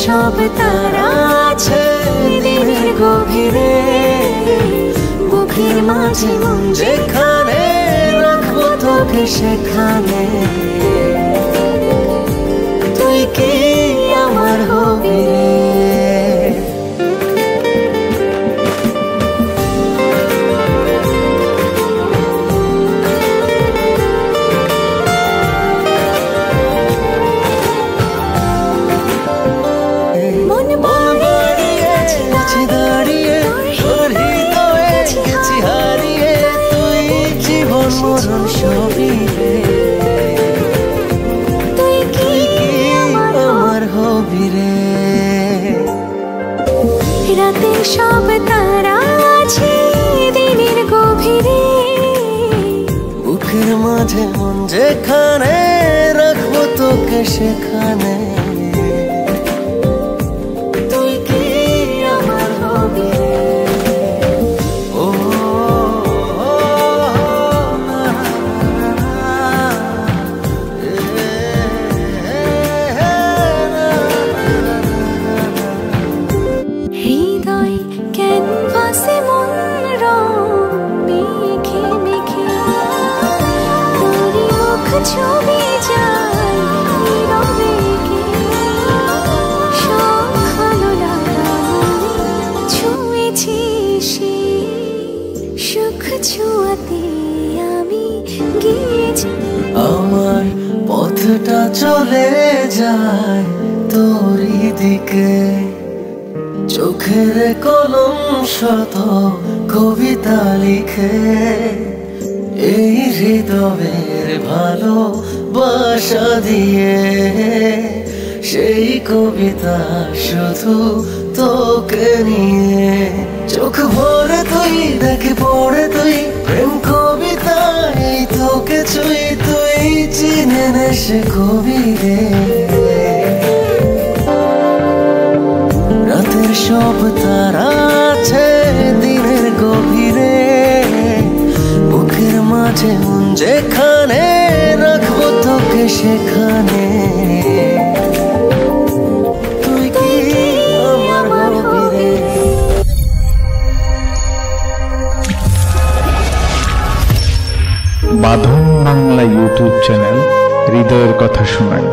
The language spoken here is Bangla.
সব তারা আছে দিনের গভীরে, বুকের মাঝে মন যেখানে রাখবো তোকে সেখানে। তুই কি আমার হবি রে? মরণ সবই রে, তুই কি আমার হবি রে? রাতের সব তারা আছে দিনের গভীরে, বুকের মাঝে মন যেখানে রাখবো তোকে সেখানে। তুই কি আমার হবি রে? হৃদয় ক্যানভাসে মন রং মেখে মেখে তোরই মুখ ছবি যায় নীরবে কে। সব ভালো লাগা ছুঁয়েছি সে সুখ ছুঁয়াতে আমি গিয়েছি। আমার পথটা চলে যায় তোরই দিকে, চোখের কলম শত কবিতা লিখে। এই হৃদয়ের ভালোবাসা দিয়ে সেই কবিতা শুধু তোকে নিয়ে। চোখ ভরে তুই দেখে পড়ে তুই প্রেম কবিতা, এই তোকে ছুঁই তুই চিনে নে সে কবি রে। রাতের সব তারা আছে দিনের গভীরে, বুকের মাঝে মন যেখানে রাখবো তোকে সেখানে। তুই কি আমার হবি রে? বাঁধন বাংলা ইউটিউব চ্যানেল হৃদয়ের কথা শোনায়।